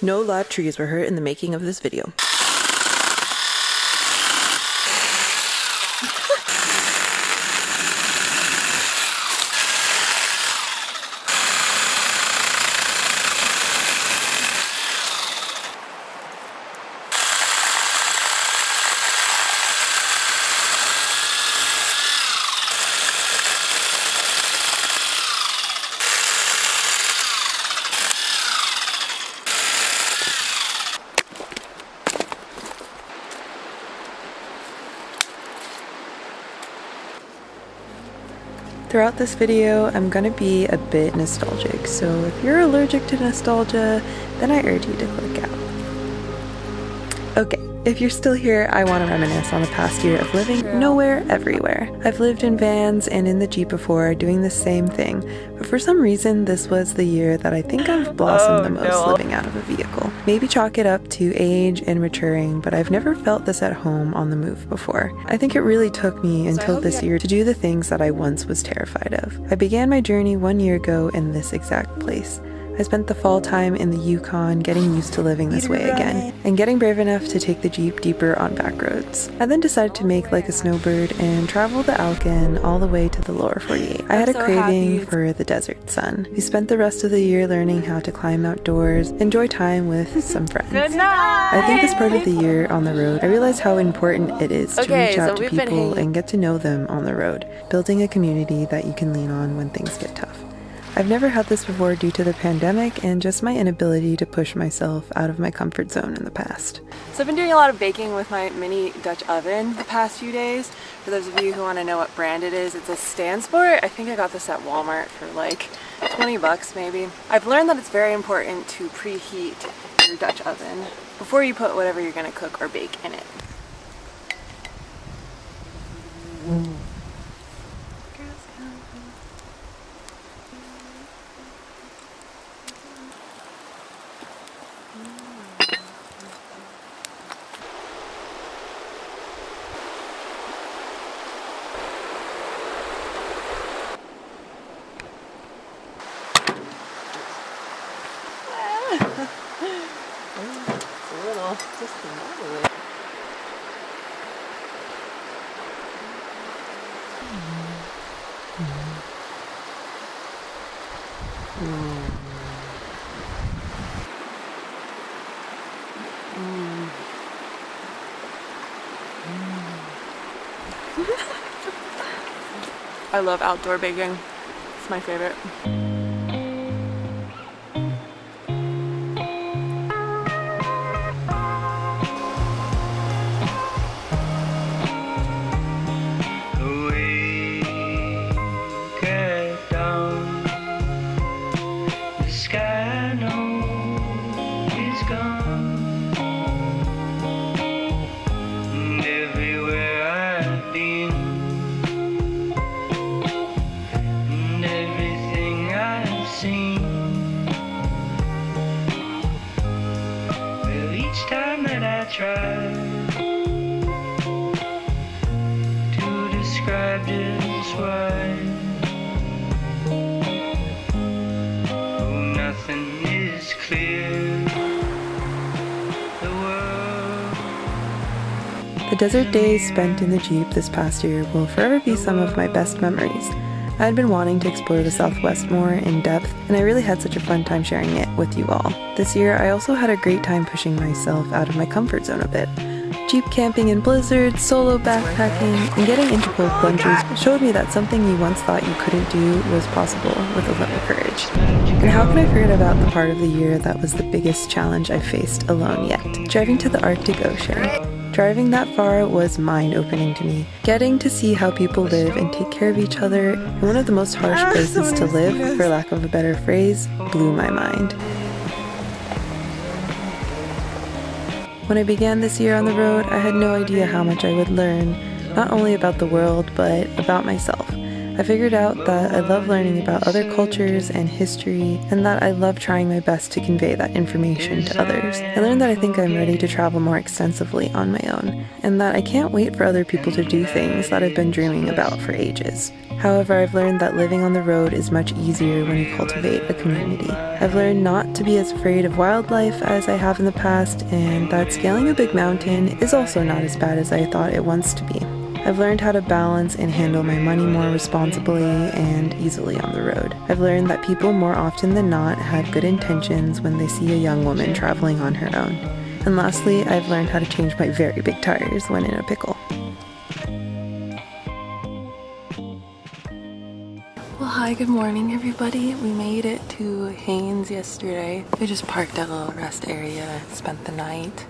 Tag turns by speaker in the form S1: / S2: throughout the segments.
S1: No live trees were hurt in the making of this video. Throughout this video, I'm gonna be a bit nostalgic, so if you're allergic to nostalgia, then I urge you to click out. Okay, if you're still here, I want to reminisce on the past year of living nowhere, everywhere. I've lived in vans and in the Jeep before, doing the same thing, but for some reason, this was the year that I think I've blossomed the most living out of a vehicle. Maybe chalk it up to age and maturing, but I've never felt this at home on the move before. I think it really took me until this year to do the things that I once was terrified of. I began my journey 1 year ago in this exact place. I spent the fall time in the Yukon getting used to living this way again, and getting brave enough to take the Jeep deeper on back roads. I then decided to make like a snowbird and travel the Alcan all the way to the lower 48. I had a craving for the desert sun. We spent the rest of the year learning how to climb outdoors, enjoy time with some friends.
S2: Good night!
S1: I think this part of the year on the road, I realized how important it is to reach out to people and get to know them on the road, building a community that you can lean on when things get tough. I've never had this before due to the pandemic and just my inability to push myself out of my comfort zone in the past.
S2: So I've been doing a lot of baking with my mini Dutch oven the past few days. For those of you who want to know what brand it is, it's a Stansport. I think I got this at Walmart for like 20 bucks maybe. I've learned that it's very important to preheat your Dutch oven before you put whatever you're going to cook or bake in it. I love outdoor baking. It's my favorite.
S3: Try to describe just why nothing is clear.
S1: The desert days spent in the Jeep this past year will forever be some of my best memories. I had been wanting to explore the Southwest more in depth, and I really had such a fun time sharing it with you all. This year, I also had a great time pushing myself out of my comfort zone a bit. Jeep camping in blizzards, solo backpacking, and getting into cold plunges showed me that something you once thought you couldn't do was possible with a little courage. And how can I forget about the part of the year that was the biggest challenge I faced alone yet? Driving to the Arctic Ocean. Driving that far was mind-opening to me. Getting to see how people live and take care of each other in one of the most harsh places to live, for lack of a better phrase, blew my mind. When I began this year on the road, I had no idea how much I would learn, not only about the world, but about myself. I figured out that I love learning about other cultures and history, and that I love trying my best to convey that information to others. I learned that I think I'm ready to travel more extensively on my own, and that I can't wait for other people to do things that I've been dreaming about for ages. However, I've learned that living on the road is much easier when you cultivate a community. I've learned not to be as afraid of wildlife as I have in the past, and that scaling a big mountain is also not as bad as I thought it once to be. I've learned how to balance and handle my money more responsibly and easily on the road. I've learned that people more often than not had good intentions when they see a young woman traveling on her own. And lastly, I've learned how to change my very big tires when in a pickle. Well, hi, good morning everybody. We made it to Haines yesterday. We just parked at a little rest area, spent the night.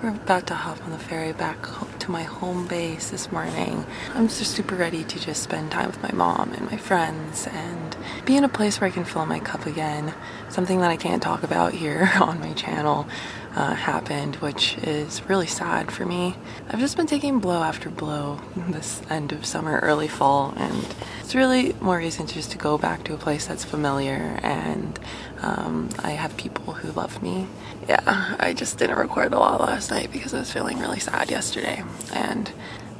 S1: We're about to hop on the ferry back to my home base this morning. I'm just super ready to just spend time with my mom and my friends and be in a place where I can fill my cup again. Something that I can't talk about here on my channel happened, which is really sad for me. I've just been taking blow after blow this end of summer, early fall, and it's really more reason just to go back to a place that's familiar, and I have people who love me. Yeah, I just didn't record a lot last night because I was feeling really sad yesterday, and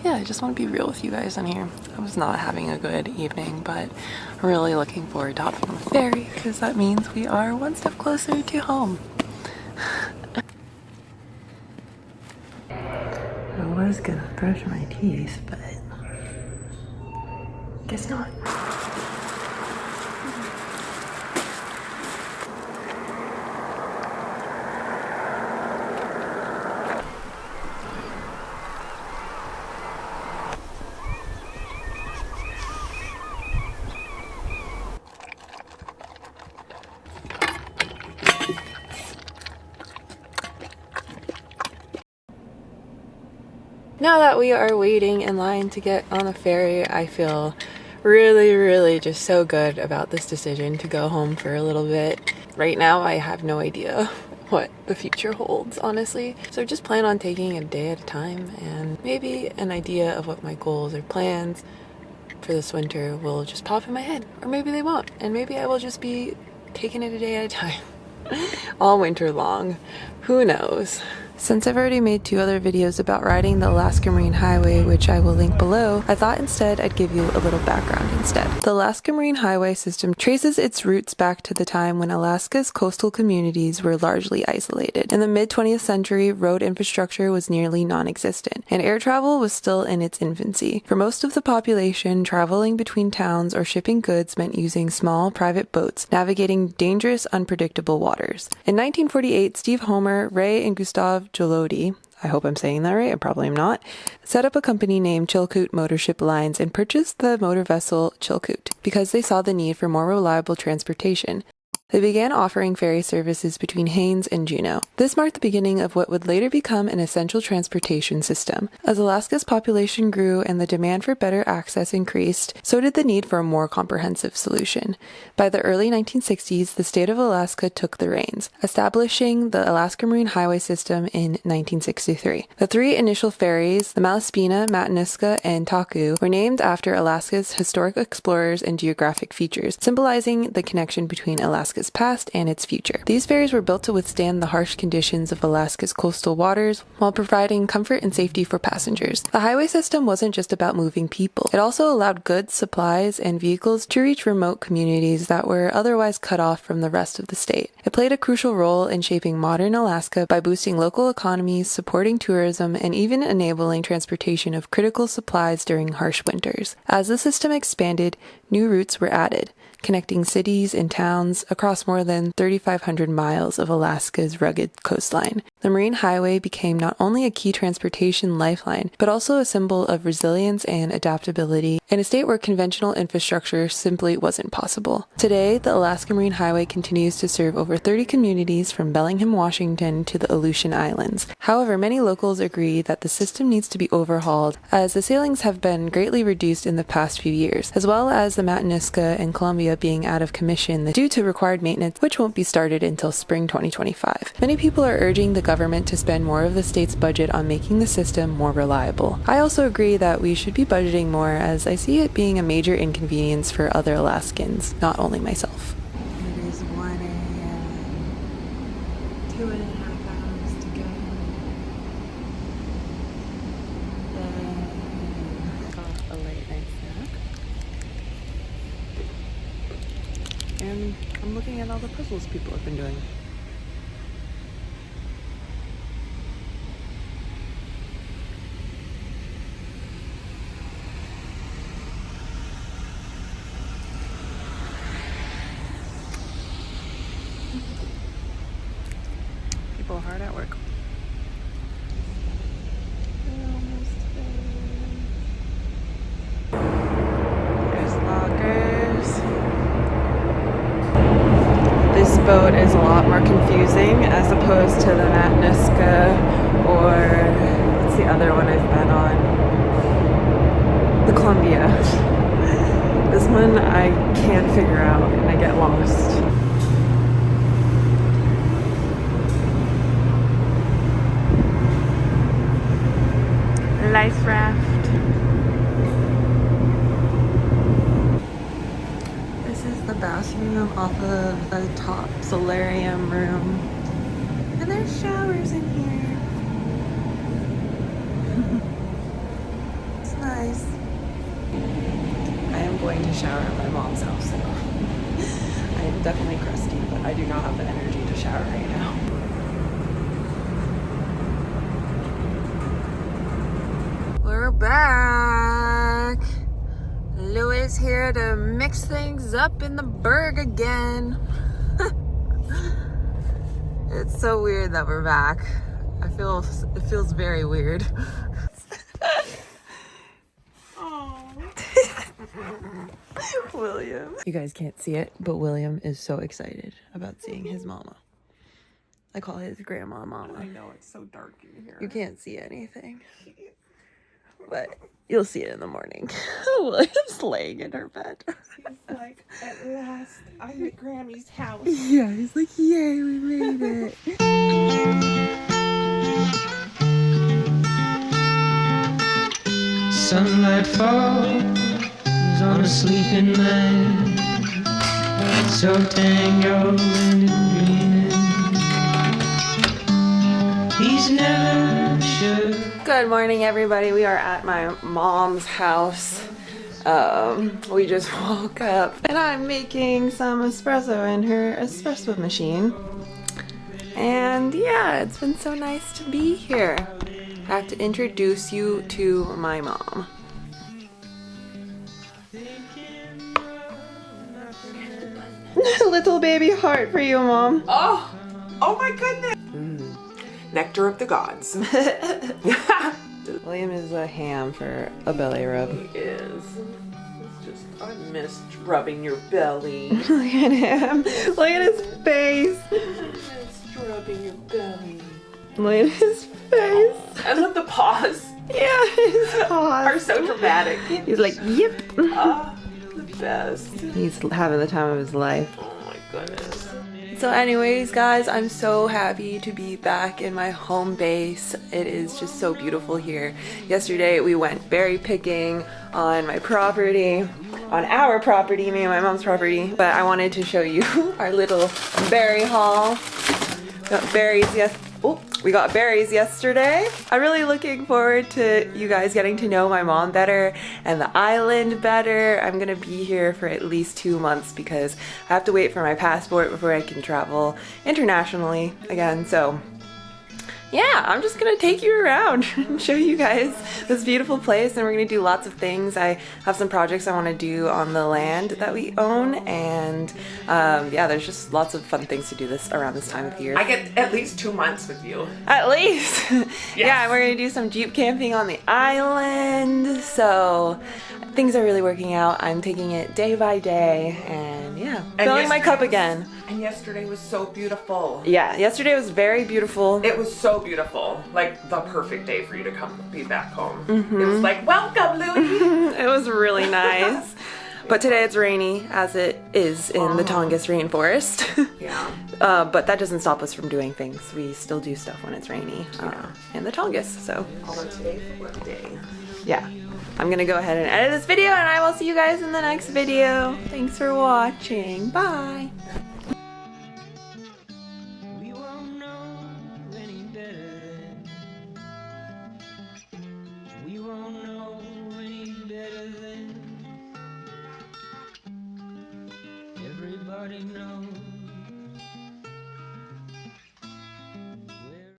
S1: yeah, I just want to be real with you guys on here. I was not having a good evening, but I'm really looking forward to hopping on the ferry because that means we are one step closer to home. I was gonna brush my teeth, but guess not. Now that we are waiting in line to get on the ferry, I feel really just so good about this decision to go home for a little bit. Right now, I have no idea what the future holds, honestly. So just plan on taking a day at a time, and maybe an idea of what my goals or plans for this winter will just pop in my head. Or maybe they won't, and maybe I will just be taking it a day at a time. All winter long. Who knows? Since I've already made 2 other videos about riding the Alaska Marine Highway, which I will link below, I thought instead I'd give you a little background instead. The Alaska Marine Highway system traces its roots back to the time when Alaska's coastal communities were largely isolated. In the mid-20th century, road infrastructure was nearly non-existent, and air travel was still in its infancy. For most of the population, traveling between towns or shipping goods meant using small private boats, navigating dangerous, unpredictable waters. In 1948, Steve Homer, Ray, and Gustav Jalodi, I hope I'm saying that right, I probably am not, set up a company named Chilkoot Motorship Lines and purchased the motor vessel Chilkoot because they saw the need for more reliable transportation. They began offering ferry services between Haines and Juneau. This marked the beginning of what would later become an essential transportation system. As Alaska's population grew and the demand for better access increased, so did the need for a more comprehensive solution. By the early 1960s, the state of Alaska took the reins, establishing the Alaska Marine Highway System in 1963. The 3 initial ferries, the Malaspina, Matanuska, and Taku, were named after Alaska's historic explorers and geographic features, symbolizing the connection between Alaska's past and its future. These ferries were built to withstand the harsh conditions of Alaska's coastal waters while providing comfort and safety for passengers. The highway system wasn't just about moving people. It also allowed goods, supplies, and vehicles to reach remote communities that were otherwise cut off from the rest of the state. It played a crucial role in shaping modern Alaska by boosting local economies, supporting tourism, and even enabling transportation of critical supplies during harsh winters. As the system expanded, new routes were added, connecting cities and towns across more than 3,500 miles of Alaska's rugged coastline. The Marine Highway became not only a key transportation lifeline, but also a symbol of resilience and adaptability in a state where conventional infrastructure simply wasn't possible. Today, the Alaska Marine Highway continues to serve over 30 communities from Bellingham, Washington to the Aleutian Islands. However, many locals agree that the system needs to be overhauled, as the sailings have been greatly reduced in the past few years, as well as the the Matanuska and Columbia being out of commission due to required maintenance, which won't be started until spring 2025. Many people are urging the government to spend more of the state's budget on making the system more reliable. I also agree that we should be budgeting more, as I see it being a major inconvenience for other Alaskans, not only myself.
S2: It is 1 a.m. 2.5 hours to go. Off a late night snack. And I'm looking at all the puzzles people have been doing. People hard at work. There's lockers. This boat is a lot more confusing as opposed to the Matanuska or what's the other one I've been on? The Columbia. This one I can't figure out and I get lost. Life raft. This is the bathroom off of the top solarium room. And there's showers in here. It's nice. I am going to shower at my mom's house though. I am definitely crusty, but I do not have the energy to shower right now. We're back. Louis here to mix things up in the berg again. It's so weird that we're back. It feels very weird. William. You guys can't see it, but William is so excited about seeing his mama. I call his grandma mama.
S4: I know, it's so dark in here.
S2: You can't see anything. But you'll see it in the morning. William's laying in her bed.
S4: He's like, at last, I'm at Grammy's house.
S2: Yeah, he's like, yay, we made it.
S3: Sunlight falls on a sleeping man, so tangled and green. He's never sure.
S2: Good morning, everybody. We are at my mom's house. We just woke up and I'm making some espresso in her espresso machine. And yeah, it's been so nice to be here. I have to introduce you to my mom. Little baby heart for you, Mom.
S4: Oh my goodness. Nectar of the gods.
S2: William is a ham for a belly rub.
S4: He is. It's just, I missed rubbing your belly.
S2: Look at him. Look at his face.
S4: I missed rubbing your belly.
S2: Look at his face.
S4: I love the paws.
S2: Yeah, his
S4: Are
S2: paws.
S4: so dramatic.
S2: He's like, yep.
S4: The best.
S2: He's having the time of his life.
S4: Oh my goodness.
S2: So anyways, guys, I'm so happy to be back in my home base. It is just so beautiful here. Yesterday we went berry picking on my property, on our property, me and my mom's property. But I wanted to show you our little berry haul. We got berries yesterday. I'm really looking forward to you guys getting to know my mom better and the island better. I'm gonna be here for at least 2 months because I have to wait for my passport before I can travel internationally again. So yeah, I'm just gonna take you around and show you guys this beautiful place, and we're gonna do lots of things. I have some projects I want to do on the land that we own, and yeah, there's just lots of fun things to do around this time of year.
S4: I get at least 2 months with you.
S2: At least. Yeah, we're gonna do some Jeep camping on the island, so things are really working out. I'm taking it day by day, and yeah, filling my cup again.
S4: And yesterday was so beautiful.
S2: Yeah, yesterday was very beautiful.
S4: It was so beautiful. Like the perfect day for you to come be back home. It was like, welcome, Louie.
S2: It was really nice. But today it's rainy, as it is in the Tongass rainforest.
S4: Yeah.
S2: But that doesn't stop us from doing things. We still do stuff when it's rainy in the Tongass. So
S4: Although today's a work day.
S2: yeah, I'm gonna go ahead and edit this video, and I will see you guys in the next video. Thanks for watching. Bye.